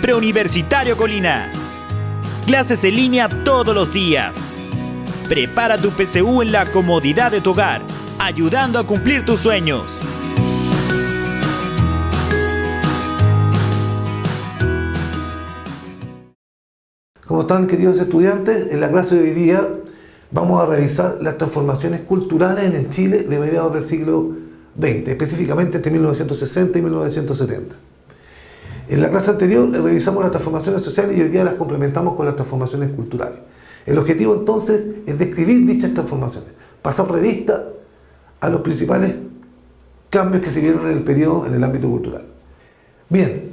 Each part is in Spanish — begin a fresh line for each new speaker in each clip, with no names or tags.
Preuniversitario Colina. Clases en línea todos los días. Prepara tu PSU en la comodidad de tu hogar, ayudando a cumplir tus sueños.
¿Cómo están, queridos estudiantes? En la clase de hoy día vamos a revisar las transformaciones culturales en el Chile de mediados del siglo XX, específicamente entre 1960 y 1970. En la clase anterior revisamos las transformaciones sociales y hoy día las complementamos con las transformaciones culturales. El objetivo entonces es describir dichas transformaciones, pasar revista a los principales cambios que se vieron en el periodo en el ámbito cultural. Bien,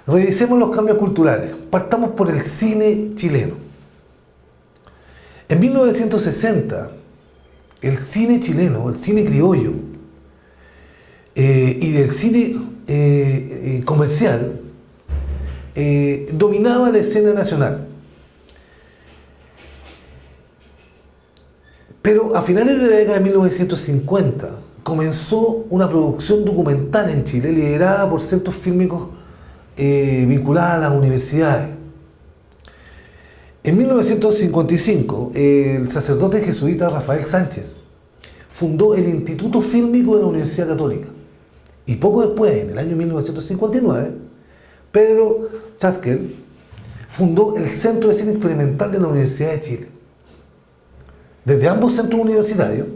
revisemos los cambios culturales. Partamos por el cine chileno. En 1960, el cine chileno, el cine criollo y del cine comercial dominaba la escena nacional. Pero a finales de la década de 1950 comenzó una producción documental en Chile liderada por centros fílmicos vinculados a las universidades. En 1955, el sacerdote jesuita Rafael Sánchez fundó el Instituto Fílmico de la Universidad Católica. Y poco después, en el año 1959, Pedro Chaskel fundó el Centro de Cine Experimental de la Universidad de Chile. Desde ambos centros universitarios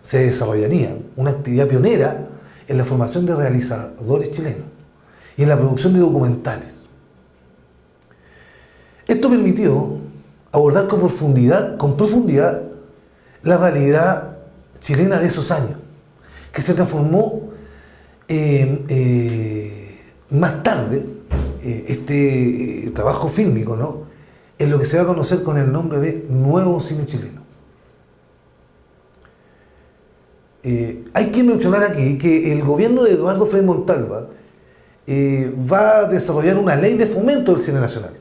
se desarrollaría una actividad pionera en la formación de realizadores chilenos y en la producción de documentales. Esto permitió abordar con profundidad la realidad chilena de esos años, que se transformó más tarde, este trabajo fílmico, ¿no?, en lo que se va a conocer con el nombre de Nuevo Cine Chileno. Hay que mencionar aquí que el gobierno de Eduardo Frei Montalva va a desarrollar una ley de fomento del cine nacional.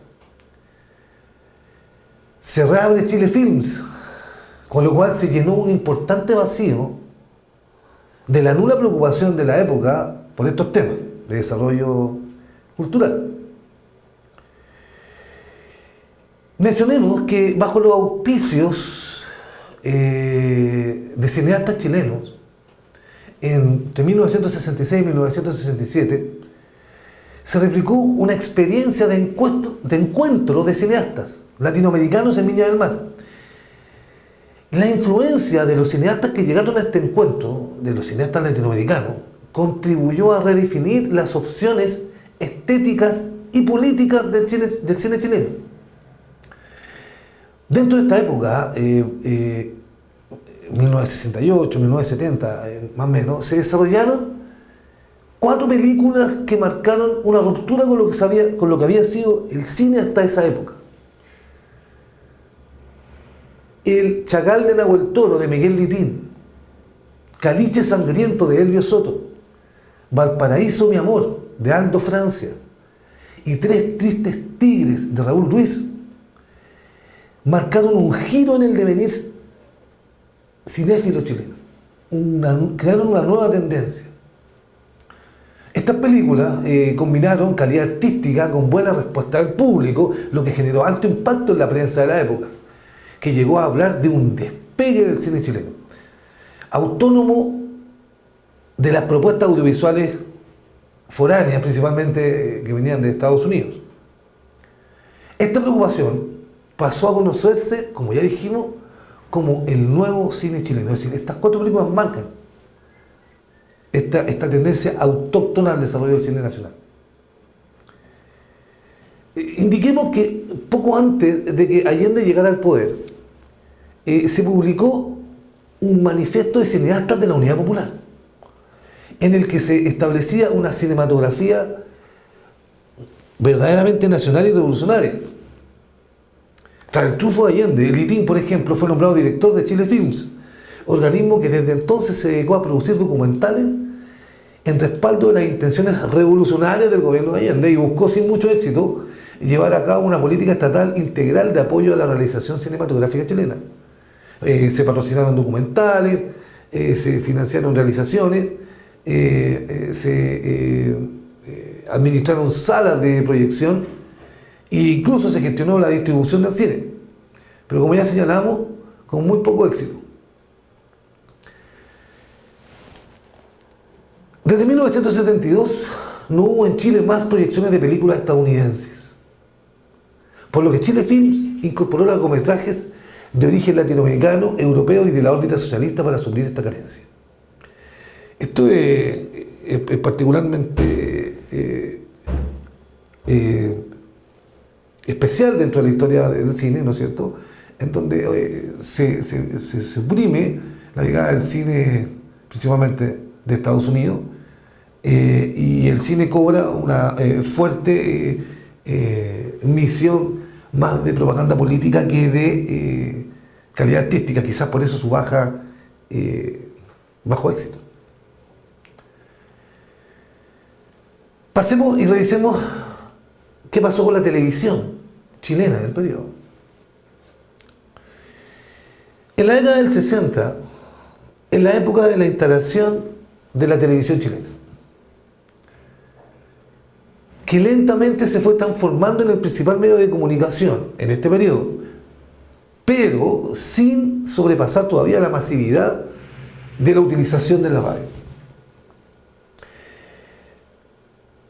Se reabre Chile Films, con lo cual se llenó un importante vacío de la nula preocupación de la época por estos temas de desarrollo cultural. Mencionemos que bajo los auspicios de cineastas chilenos, entre 1966 y 1967, se replicó una experiencia de encuentro de cineastas latinoamericanos en Viña del Mar. La influencia de los cineastas que llegaron a este encuentro, de los cineastas latinoamericanos, contribuyó a redefinir las opciones estéticas y políticas del cine chileno. Dentro de esta época, 1968, 1970, más o menos, se desarrollaron 4 películas que marcaron una ruptura con lo que había sido el cine hasta esa época. El Chacal de Nahuel Toro, de Miguel Litín, Caliche Sangriento, de Elvio Soto, Valparaíso, mi amor, de Aldo Francia, y Tres Tristes Tigres, de Raúl Ruiz, marcaron un giro en el devenir cinéfilo chileno. Crearon una nueva tendencia. Estas películas combinaron calidad artística con buena respuesta del público, lo que generó alto impacto en la prensa de la época, que llegó a hablar de un despegue del cine chileno, autónomo de las propuestas audiovisuales foráneas, principalmente que venían de Estados Unidos. Esta preocupación pasó a conocerse, como ya dijimos, como el nuevo cine chileno. Es decir, estas 4 películas marcan esta tendencia autóctona al desarrollo del cine nacional. Indiquemos que poco antes de que Allende llegara al poder, se publicó un manifiesto de cineastas de la Unidad Popular, en el que se establecía una cinematografía verdaderamente nacional y revolucionaria. Tras el triunfo de Allende, Litín, por ejemplo, fue nombrado director de Chile Films, organismo que desde entonces se dedicó a producir documentales en respaldo de las intenciones revolucionarias del gobierno de Allende y buscó sin mucho éxito llevar a cabo una política estatal integral de apoyo a la realización cinematográfica chilena. Se patrocinaron documentales, se financiaron realizaciones, se administraron salas de proyección E incluso se gestionó la distribución del cine, pero como ya señalamos, con muy poco éxito. Desde 1972 no hubo en Chile más proyecciones de películas estadounidenses, por lo que Chile Films incorporó largometrajes de origen latinoamericano, europeo y de la órbita socialista para suplir esta carencia. Esto es particularmente especial dentro de la historia del cine, ¿no es cierto?, en donde se suprime la llegada del cine principalmente de Estados Unidos, y el cine cobra una fuerte misión más de propaganda política que de calidad artística, quizás por eso su bajo éxito. Pasemos y revisemos qué pasó con la televisión chilena del periodo. En la década del 60, en la época de la instalación de la televisión chilena, que lentamente se fue transformando en el principal medio de comunicación en este periodo, pero sin sobrepasar todavía la masividad de la utilización de la radio.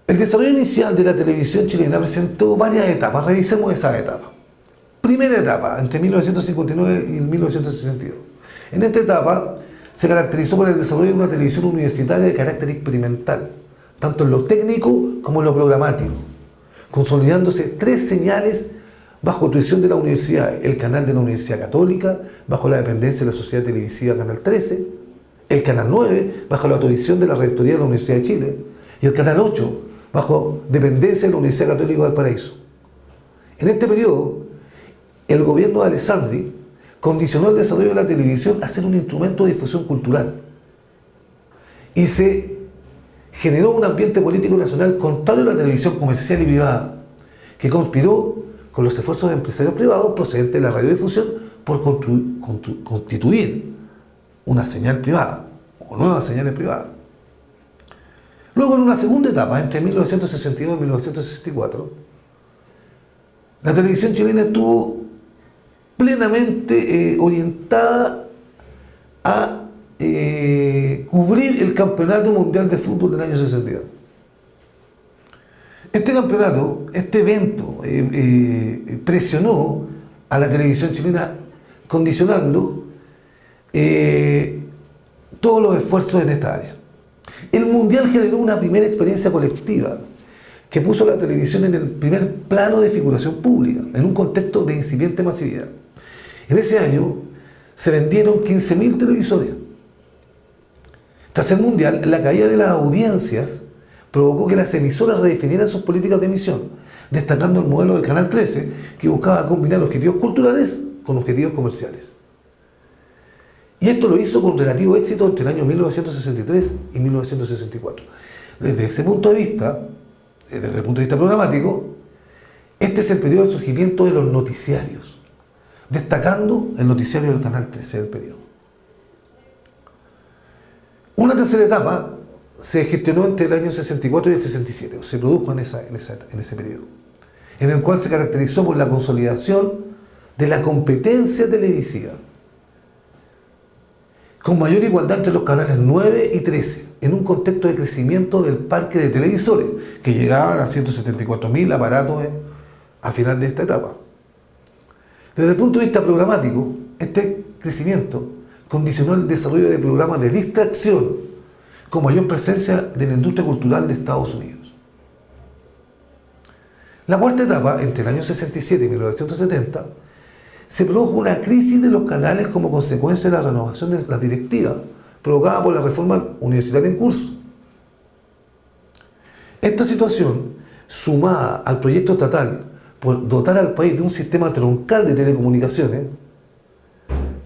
El desarrollo inicial de la televisión chilena presentó varias etapas. Revisemos esa etapa. Primera etapa, entre 1959 y 1962. En esta etapa se caracterizó por el desarrollo de una televisión universitaria de carácter experimental, tanto en lo técnico como en lo programático, consolidándose 3 señales bajo tuición de la universidad: el canal de la Universidad Católica, bajo la dependencia de la Sociedad Televisiva Canal 13, el canal 9, bajo la tuición de la Rectoría de la Universidad de Chile, y el canal 8, bajo dependencia de la Universidad Católica del Paraíso. En este periodo, el gobierno de Alessandri condicionó el desarrollo de la televisión a ser un instrumento de difusión cultural, y se generó un ambiente político nacional contrario a la televisión comercial y privada, que conspiró con los esfuerzos de empresarios privados procedentes de la radiodifusión por constituir una señal privada o nuevas señales privadas. Luego, en una segunda etapa, entre 1962 y 1964, la televisión chilena estuvo plenamente orientada a cubrir el Campeonato Mundial de Fútbol del año 62. Este campeonato, este evento, presionó a la televisión chilena, condicionando todos los esfuerzos en esta área. El Mundial generó una primera experiencia colectiva que puso a la televisión en el primer plano de figuración pública, en un contexto de incipiente masividad. En ese año se vendieron 15.000 televisores. Tras el Mundial, la caída de las audiencias provocó que las emisoras redefinieran sus políticas de emisión, destacando el modelo del Canal 13, que buscaba combinar objetivos culturales con objetivos comerciales. Y esto lo hizo con relativo éxito entre el año 1963 y 1964. Desde ese punto de vista, desde el punto de vista programático, este es el periodo de surgimiento de los noticiarios, destacando el noticiario del Canal 13 del periodo. Una tercera etapa se gestionó entre el año 64 y el 67, se produjo en ese periodo, en el cual se caracterizó por la consolidación de la competencia televisiva, con mayor igualdad entre los canales 9 y 13, en un contexto de crecimiento del parque de televisores, que llegaban a 174.000 aparatos a final de esta etapa. Desde el punto de vista programático, este crecimiento condicionó el desarrollo de programas de distracción con mayor presencia de la industria cultural de Estados Unidos. La cuarta etapa, entre el año 67 y 1970, se produjo una crisis de los canales como consecuencia de la renovación de las directivas, provocada por la reforma universitaria en curso. Esta situación, sumada al proyecto estatal por dotar al país de un sistema troncal de telecomunicaciones,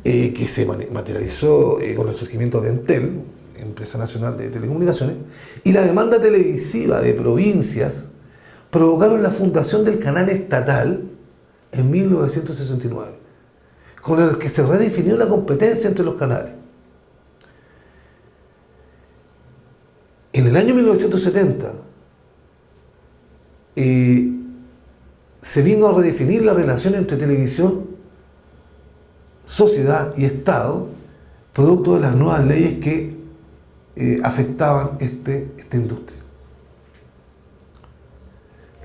que se materializó con el surgimiento de Entel, Empresa Nacional de Telecomunicaciones, y la demanda televisiva de provincias, provocaron la fundación del canal estatal en 1969, con el que se redefinió la competencia entre los canales. En el año 1970 se vino a redefinir la relación entre televisión, sociedad y Estado, producto de las nuevas leyes que afectaban esta industria.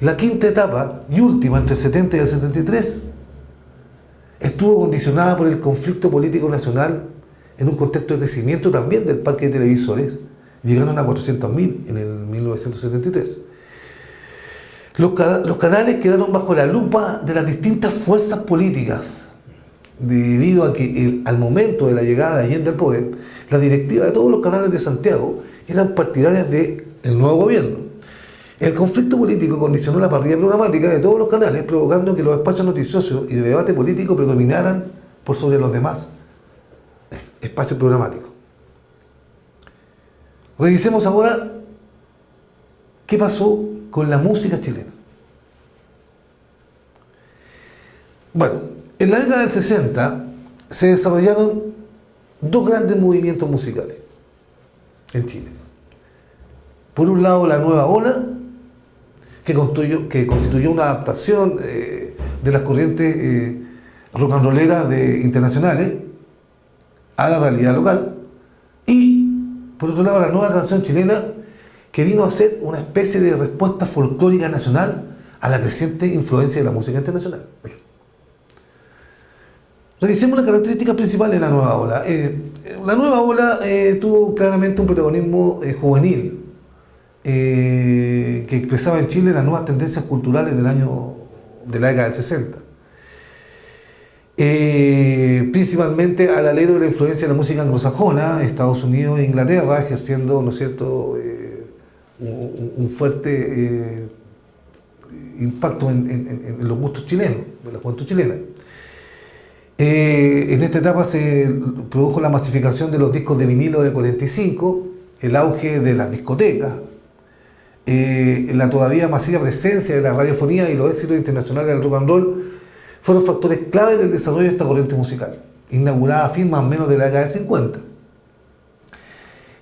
La quinta etapa y última, entre el 70 y el 73, estuvo condicionada por el conflicto político nacional en un contexto de crecimiento también del parque de televisores. Llegaron a 400.000 en el 1973. Los canales quedaron bajo la lupa de las distintas fuerzas políticas, debido a que al momento de la llegada de Allende al poder, la directiva de todos los canales de Santiago eran partidarias del nuevo gobierno. El conflicto político condicionó la parrilla programática de todos los canales, provocando que los espacios noticiosos y de debate político predominaran por sobre los demás espacios programáticos. Revisemos ahora qué pasó con la música chilena. Bueno, en la década del 60 se desarrollaron dos grandes movimientos musicales en Chile. Por un lado, la nueva ola, que constituyó una adaptación de las corrientes rock and rolleras internacionales a la realidad local, y por otro lado la nueva canción chilena, que vino a ser una especie de respuesta folclórica nacional a la creciente influencia de la música internacional. Revisemos las características principales de la nueva ola. La nueva ola tuvo claramente un protagonismo juvenil, que expresaba en Chile las nuevas tendencias culturales de la década del 60. Principalmente al alero de la influencia de la música anglosajona, Estados Unidos e Inglaterra, ejerciendo, ¿no es cierto?, un fuerte impacto en los gustos chilenos, de la juventud chilena. En esta etapa se produjo la masificación de los discos de vinilo de 45, el auge de las discotecas, la todavía masiva presencia de la radiofonía y los éxitos internacionales del rock and roll fueron factores clave del desarrollo de esta corriente musical, inaugurada a fin más o menos de la década del 50,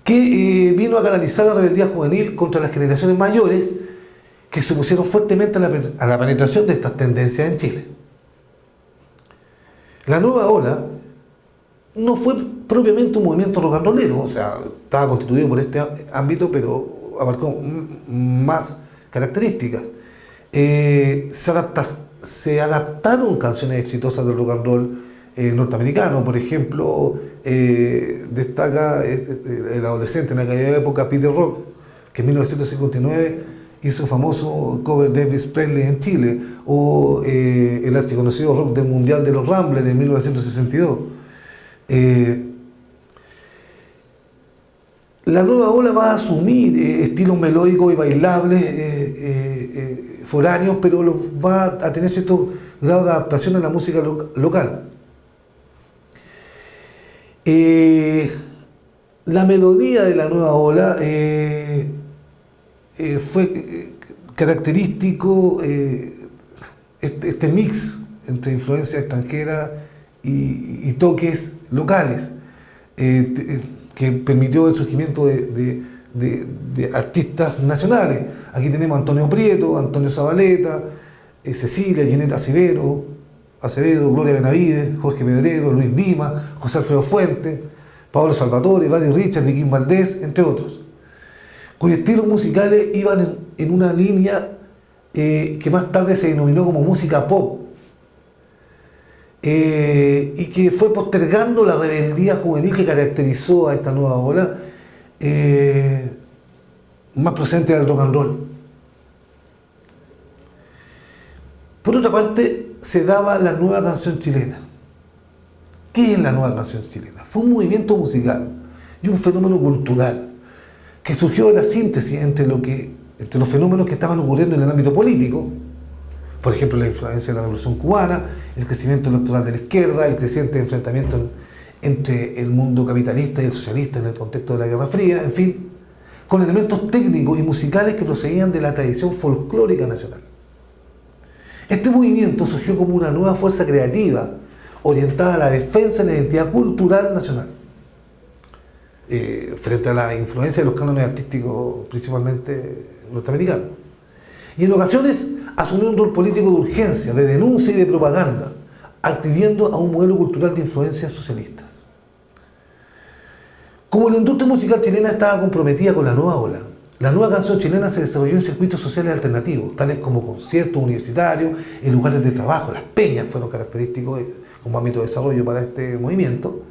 que vino a canalizar la rebeldía juvenil contra las generaciones mayores que se opusieron fuertemente a la penetración de estas tendencias en Chile. La nueva ola no fue propiamente un movimiento rock and rollero, o sea, estaba constituido por este ámbito, pero abarcó más características. Se adaptaron canciones exitosas del rock and roll norteamericano. Por ejemplo, destaca el adolescente en aquella época, Peter Rock, que en 1959 hizo famoso cover de Elvis Presley en Chile, o el archiconocido rock del Mundial de los Ramblers en 1962. La nueva ola va a asumir estilos melódicos y bailables foráneos, pero va a tener cierto grado de adaptación a la música local. La melodía de la nueva ola fue característico, este mix entre influencia extranjera y toques locales, que permitió el surgimiento de artistas nacionales. Aquí tenemos a Antonio Prieto, Antonio Zabaleta, Cecilia, Ginette Acevedo, Gloria Benavides, Jorge Pedrero, Luis Dimas, José Alfredo Fuentes, Pablo Salvatore, Buddy Richards, Joaquín Valdés, entre otros, cuyos estilos musicales iban en una línea que más tarde se denominó como música pop, y que fue postergando la rebeldía juvenil que caracterizó a esta nueva ola, más presente del rock and roll. Por otra parte, se daba la nueva canción chilena. ¿Qué es la nueva canción chilena? Fue un movimiento musical y un fenómeno cultural que surgió de la síntesis entre los fenómenos que estaban ocurriendo en el ámbito político. Por ejemplo, la influencia de la Revolución Cubana, el crecimiento electoral de la izquierda, el creciente enfrentamiento entre el mundo capitalista y el socialista en el contexto de la Guerra Fría, en fin, con elementos técnicos y musicales que procedían de la tradición folclórica nacional. Este movimiento surgió como una nueva fuerza creativa orientada a la defensa de la identidad cultural nacional, frente a la influencia de los cánones artísticos, principalmente norteamericanos, y en ocasiones asumió un rol político de urgencia, de denuncia y de propaganda, adscribiendo a un modelo cultural de influencias socialistas. Como la industria musical chilena estaba comprometida con la nueva ola, la nueva canción chilena se desarrolló en circuitos sociales alternativos, tales como conciertos universitarios, en lugares de trabajo. Las peñas fueron característicos como ámbito de desarrollo para este movimiento.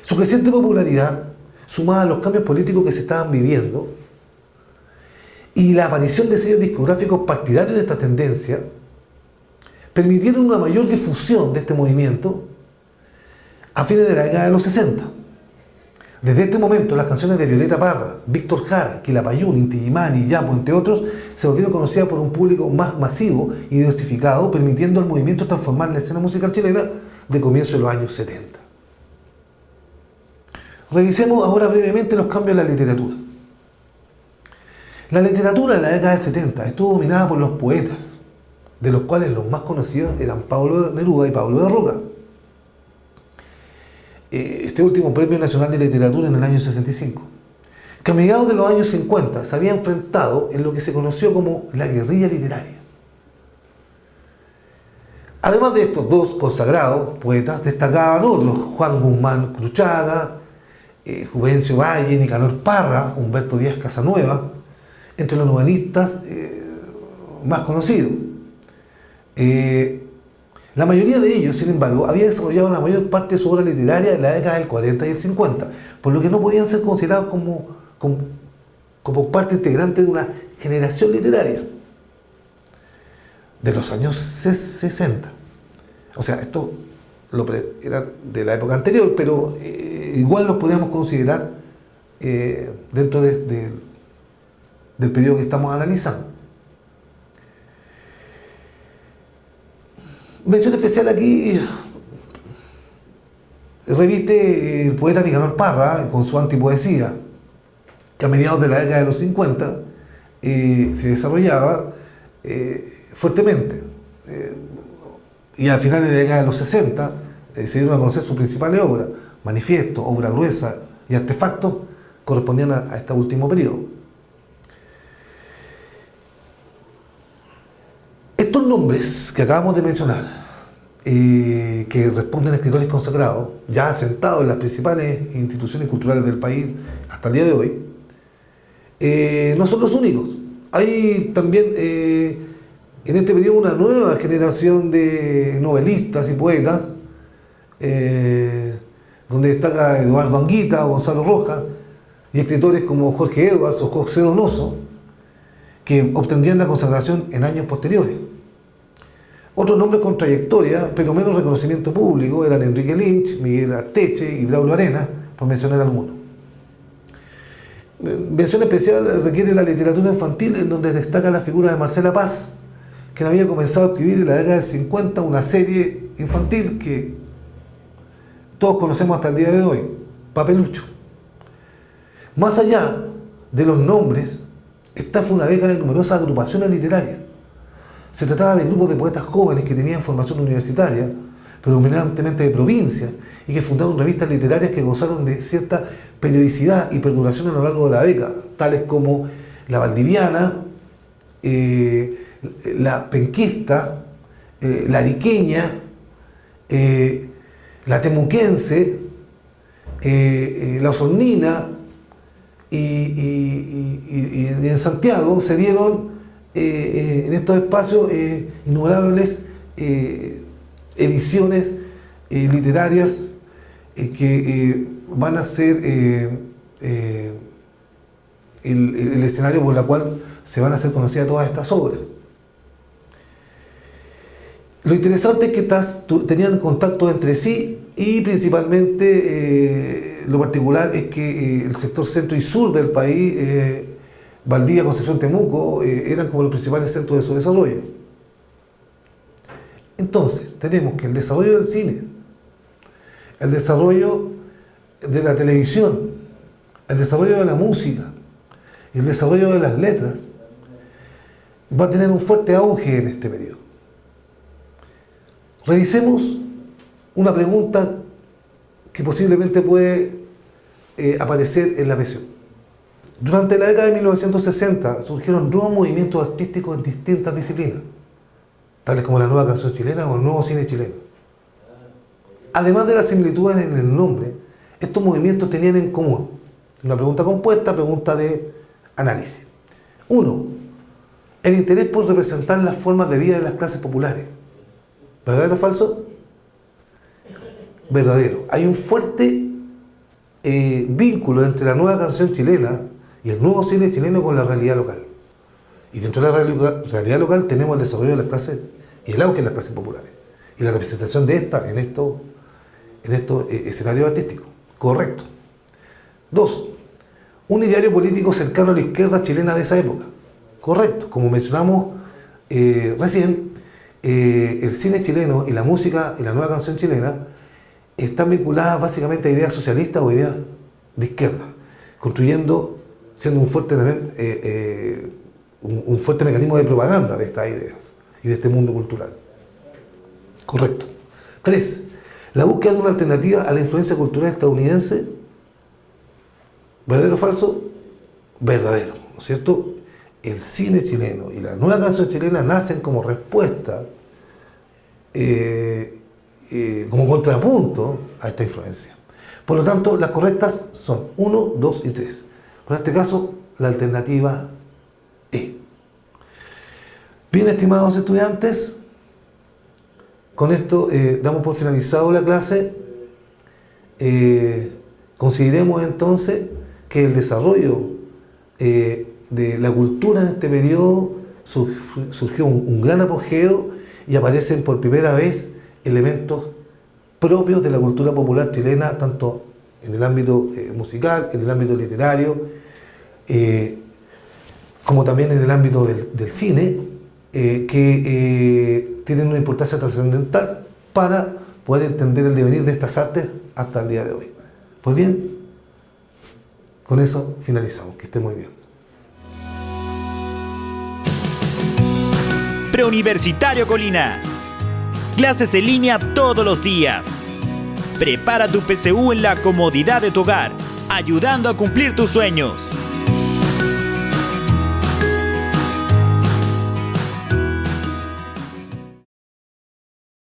Su creciente popularidad, sumada a los cambios políticos que se estaban viviendo, y la aparición de sellos discográficos partidarios de esta tendencia, permitieron una mayor difusión de este movimiento a fines de la década de los 60. Desde este momento, las canciones de Violeta Parra, Víctor Jara, Quilapayún, Inti Illimani y Yapo, entre otros, se volvieron conocidas por un público más masivo y diversificado, permitiendo al movimiento transformar la escena musical chilena de comienzo de los años 70. Revisemos ahora brevemente los cambios en la literatura. La literatura en la década del 70 estuvo dominada por los poetas, de los cuales los más conocidos eran Pablo Neruda y Pablo de Roca. Este último Premio Nacional de Literatura en el año 65, que a mediados de los años 50 se había enfrentado en lo que se conoció como la guerrilla literaria. Además de estos dos consagrados poetas, destacaban otros: Juan Guzmán Cruchaga, Juvencio Valle, Nicanor Parra, Humberto Díaz Casanueva, entre los novelistas más conocidos. La mayoría de ellos, sin embargo, había desarrollado la mayor parte de su obra literaria en la década del 40 y el 50, por lo que no podían ser considerados como parte integrante de una generación literaria de los años 60. O sea, esto era de la época anterior, pero igual los podríamos considerar dentro del periodo que estamos analizando. Mención especial aquí reviste el poeta Nicanor Parra con su antipoesía, que a mediados de la década de los 50 se desarrollaba fuertemente. Y al final de la década de los 60 se dieron a conocer sus principales obras: Manifiesto, Obra Gruesa y Artefactos, correspondían a este último periodo. Estos nombres que acabamos de mencionar, que responden a escritores consagrados, ya asentados en las principales instituciones culturales del país hasta el día de hoy, no son los únicos. Hay también en este periodo una nueva generación de novelistas y poetas, donde destaca Eduardo Anguita, Gonzalo Rojas, y escritores como Jorge Edwards o José Donoso, que obtendrían la consagración en años posteriores. Otros nombres con trayectoria, pero menos reconocimiento público, eran Enrique Lynch, Miguel Arteche y Braulio Arenas, por mencionar algunos. Mención especial requiere la literatura infantil, en donde destaca la figura de Marcela Paz, que había comenzado a escribir en la década del 50 una serie infantil que todos conocemos hasta el día de hoy, Papelucho. Más allá de los nombres, esta fue una década de numerosas agrupaciones literarias. Se trataba de grupos de poetas jóvenes que tenían formación universitaria, predominantemente de provincias, y que fundaron revistas literarias que gozaron de cierta periodicidad y perduración a lo largo de la década, tales como La Valdiviana, La Penquista, La Ariqueña, La Temuquense, La Osornina, y en Santiago se dieron en estos espacios innumerables ediciones literarias que van a ser el escenario por el cual se van a hacer conocidas todas estas obras. Lo interesante es que estas tenían contacto entre sí, y principalmente lo particular es que el sector centro y sur del país, Valdivia, Concepción, Temuco, eran como los principales centros de su desarrollo. Entonces, tenemos que el desarrollo del cine, el desarrollo de la televisión, el desarrollo de la música, el desarrollo de las letras, va a tener un fuerte auge en este periodo. Revisemos una pregunta que posiblemente puede aparecer en la PSU. Durante la década de 1960 surgieron nuevos movimientos artísticos en distintas disciplinas. tales como la nueva canción chilena o el nuevo cine chileno. Además de las similitudes en el nombre, estos movimientos tenían en común una pregunta compuesta, pregunta de análisis. 1. El interés por representar las formas de vida de las clases populares. ¿Verdadero o falso? Verdadero. Hay un fuerte vínculo entre la nueva canción chilena y el nuevo cine chileno con la realidad local. Y dentro de la realidad local tenemos el desarrollo de las clases y el auge de las clases populares. Y la representación de estas en estos escenarios artísticos. Correcto. 2. Un ideario político cercano a la izquierda chilena de esa época. Correcto. Como mencionamos recién, el cine chileno y la música y la nueva canción chilena están vinculadas básicamente a ideas socialistas o ideas de izquierda, construyendo, siendo un fuerte también, un fuerte mecanismo de propaganda de estas ideas y de este mundo cultural. Correcto. 3. La búsqueda de una alternativa a la influencia cultural estadounidense. ¿Verdadero o falso? Verdadero, ¿no es cierto? El cine chileno y la nueva canción chilena nacen como respuesta, como contrapunto a esta influencia. Por lo tanto, las correctas son 1, 2 y 3. En este caso, la alternativa E. Bien, estimados estudiantes, con esto damos por finalizado la clase. Consideremos entonces que el desarrollo de la cultura en este periodo surgió un gran apogeo y aparecen por primera vez elementos propios de la cultura popular chilena, tanto en el ámbito musical, en el ámbito literario, como también en el ámbito del cine, que tienen una importancia trascendental para poder entender el devenir de estas artes hasta el día de hoy. Pues bien, con eso finalizamos. Que esté muy bien.
Preuniversitario Colina. Clases en línea todos los días. Prepara tu PSU en la comodidad de tu hogar, ayudando a cumplir tus sueños.